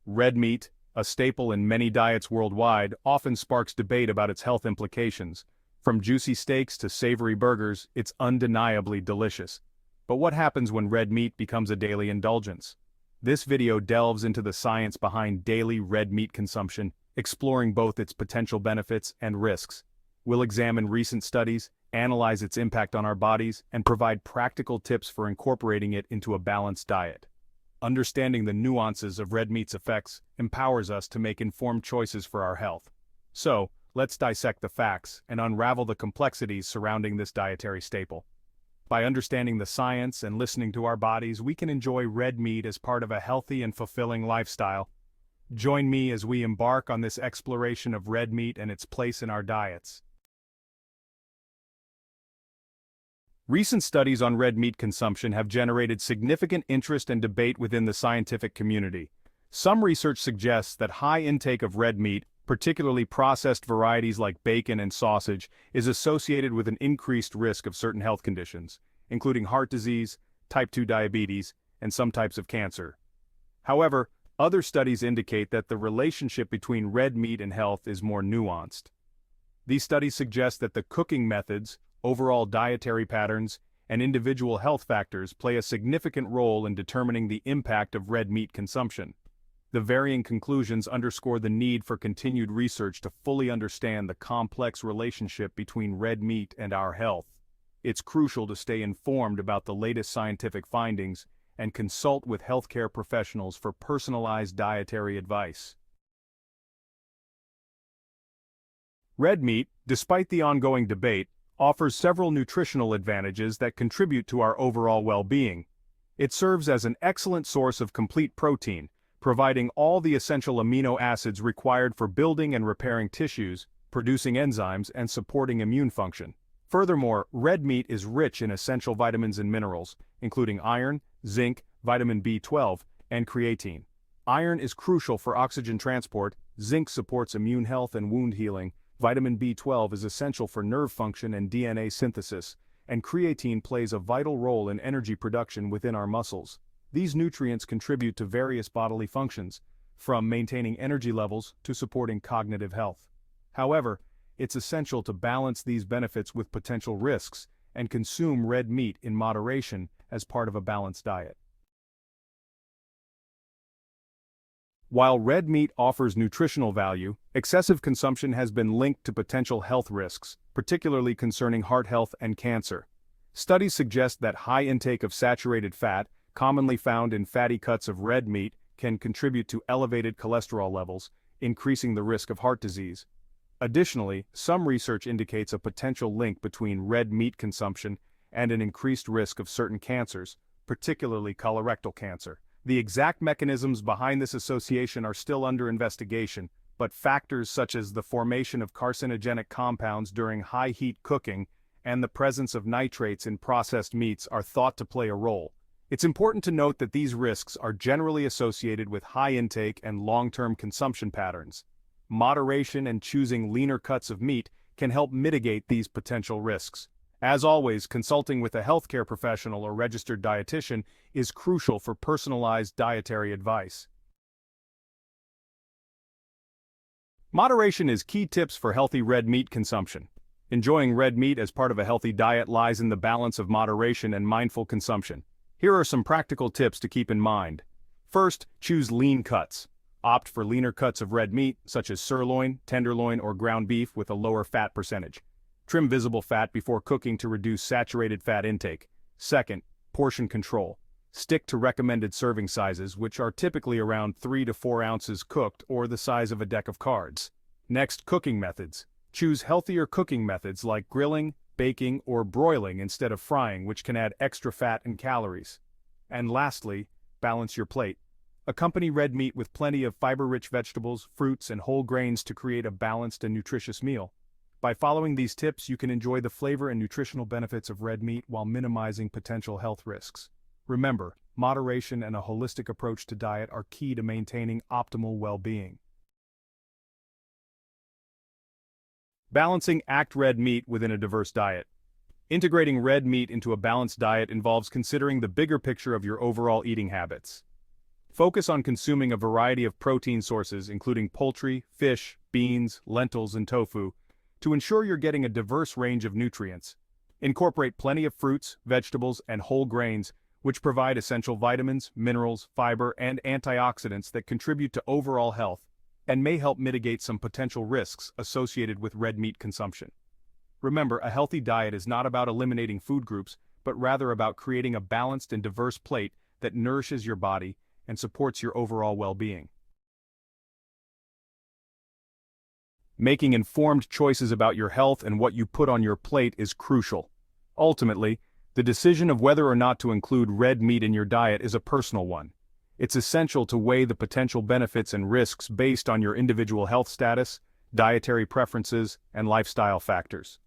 Red meat, a staple in many diets worldwide, often sparks debate about its health implications. From juicy steaks to savory burgers, it's undeniably delicious. But what happens when red meat becomes a daily indulgence? This video delves into the science behind daily red meat consumption, exploring both its potential benefits and risks. We'll examine recent studies, analyze its impact on our bodies, and provide practical tips for incorporating it into a balanced diet. Understanding the nuances of red meat's effects empowers us to make informed choices for our health. So, let's dissect the facts and unravel the complexities surrounding this dietary staple. By understanding the science and listening to our bodies, we can enjoy red meat as part of a healthy and fulfilling lifestyle. Join me as we embark on this exploration of red meat and its place in our diets. Recent studies on red meat consumption have generated significant interest and debate within the scientific community. Some research suggests that high intake of red meat, particularly processed varieties like bacon and sausage, is associated with an increased risk of certain health conditions, including heart disease, type 2 diabetes, and some types of cancer. However, other studies indicate that the relationship between red meat and health is more nuanced. These studies suggest that the cooking methods, overall dietary patterns, and individual health factors play a significant role in determining the impact of red meat consumption. The varying conclusions underscore the need for continued research to fully understand the complex relationship between red meat and our health. It's crucial to stay informed about the latest scientific findings and consult with healthcare professionals for personalized dietary advice. Red meat, despite the ongoing debate, offers several nutritional advantages that contribute to our overall well-being. It serves as an excellent source of complete protein, providing all the essential amino acids required for building and repairing tissues, producing enzymes, and supporting immune function. Furthermore, red meat is rich in essential vitamins and minerals, including iron, zinc, vitamin B12, and creatine. Iron is crucial for oxygen transport, zinc supports immune health and wound healing, vitamin B12 is essential for nerve function and DNA synthesis, and creatine plays a vital role in energy production within our muscles. These nutrients contribute to various bodily functions, from maintaining energy levels to supporting cognitive health. However, it's essential to balance these benefits with potential risks and consume red meat in moderation as part of a balanced diet. While red meat offers nutritional value, excessive consumption has been linked to potential health risks, particularly concerning heart health and cancer. Studies suggest that high intake of saturated fat, commonly found in fatty cuts of red meat, can contribute to elevated cholesterol levels, increasing the risk of heart disease. Additionally, some research indicates a potential link between red meat consumption and an increased risk of certain cancers, particularly colorectal cancer. The exact mechanisms behind this association are still under investigation, but factors such as the formation of carcinogenic compounds during high-heat cooking and the presence of nitrates in processed meats are thought to play a role. It's important to note that these risks are generally associated with high intake and long-term consumption patterns. Moderation and choosing leaner cuts of meat can help mitigate these potential risks. As always, consulting with a healthcare professional or registered dietitian is crucial for personalized dietary advice. Moderation is key tips for healthy red meat consumption. Enjoying red meat as part of a healthy diet lies in the balance of moderation and mindful consumption. Here are some practical tips to keep in mind. First, choose lean cuts. Opt for leaner cuts of red meat, such as sirloin, tenderloin, or ground beef with a lower fat percentage. Trim visible fat before cooking to reduce saturated fat intake. Second, portion control. Stick to recommended serving sizes, which are typically around 3 to 4 ounces cooked or the size of a deck of cards. Next, cooking methods. Choose healthier cooking methods like grilling, baking, or broiling instead of frying, which can add extra fat and calories. And lastly, balance your plate. Accompany red meat with plenty of fiber-rich vegetables, fruits, and whole grains to create a balanced and nutritious meal. By following these tips, you can enjoy the flavor and nutritional benefits of red meat while minimizing potential health risks. Remember, moderation and a holistic approach to diet are key to maintaining optimal well-being. Balancing red meat within a diverse diet. Integrating red meat into a balanced diet involves considering the bigger picture of your overall eating habits. Focus on consuming a variety of protein sources including poultry, fish, beans, lentils, and tofu, to ensure you're getting a diverse range of nutrients. Incorporate plenty of fruits, vegetables, and whole grains, which provide essential vitamins, minerals, fiber, and antioxidants that contribute to overall health, and may help mitigate some potential risks associated with red meat consumption. Remember, a healthy diet is not about eliminating food groups, but rather about creating a balanced and diverse plate that nourishes your body and supports your overall well-being. Making informed choices about your health and what you put on your plate is crucial. Ultimately, the decision of whether or not to include red meat in your diet is a personal one. It's essential to weigh the potential benefits and risks based on your individual health status, dietary preferences, and lifestyle factors.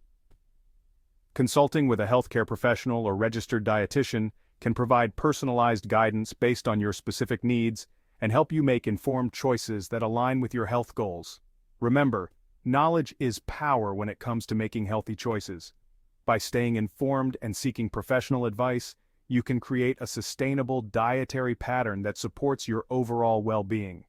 Consulting with a healthcare professional or registered dietitian can provide personalized guidance based on your specific needs and help you make informed choices that align with your health goals. Remember, knowledge is power when it comes to making healthy choices. By staying informed and seeking professional advice, you can create a sustainable dietary pattern that supports your overall well-being.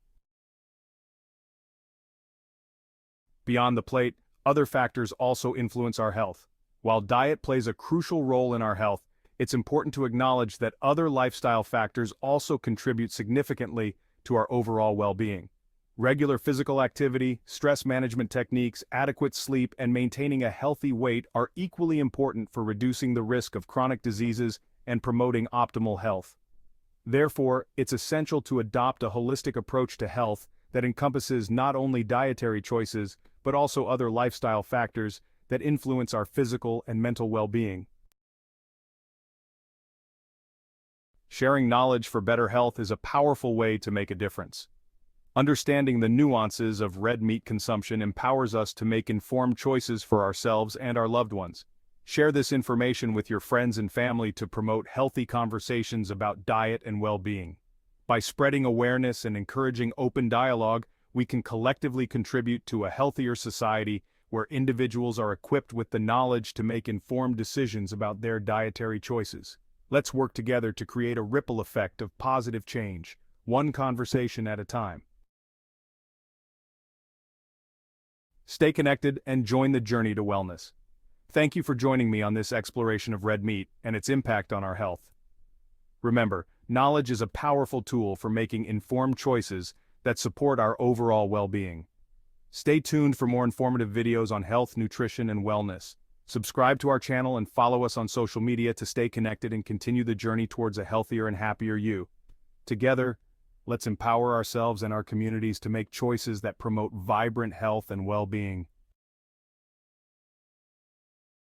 Beyond the plate, other factors also influence our health. While diet plays a crucial role in our health, it's important to acknowledge that other lifestyle factors also contribute significantly to our overall well-being. Regular physical activity, stress management techniques, adequate sleep, and maintaining a healthy weight are equally important for reducing the risk of chronic diseases and promoting optimal health. Therefore, it's essential to adopt a holistic approach to health that encompasses not only dietary choices, but also other lifestyle factors that influence our physical and mental well-being. Sharing knowledge for better health is a powerful way to make a difference. Understanding the nuances of red meat consumption empowers us to make informed choices for ourselves and our loved ones. Share this information with your friends and family to promote healthy conversations about diet and well-being. By spreading awareness and encouraging open dialogue, we can collectively contribute to a healthier society where individuals are equipped with the knowledge to make informed decisions about their dietary choices. Let's work together to create a ripple effect of positive change, one conversation at a time. Stay connected and join the journey to wellness. Thank you for joining me on this exploration of red meat and its impact on our health. Remember, knowledge is a powerful tool for making informed choices that support our overall well-being. Stay tuned for more informative videos on health, nutrition, and wellness. Subscribe to our channel and follow us on social media to stay connected and continue the journey towards a healthier and happier you. Together, let's empower ourselves and our communities to make choices that promote vibrant health and well-being.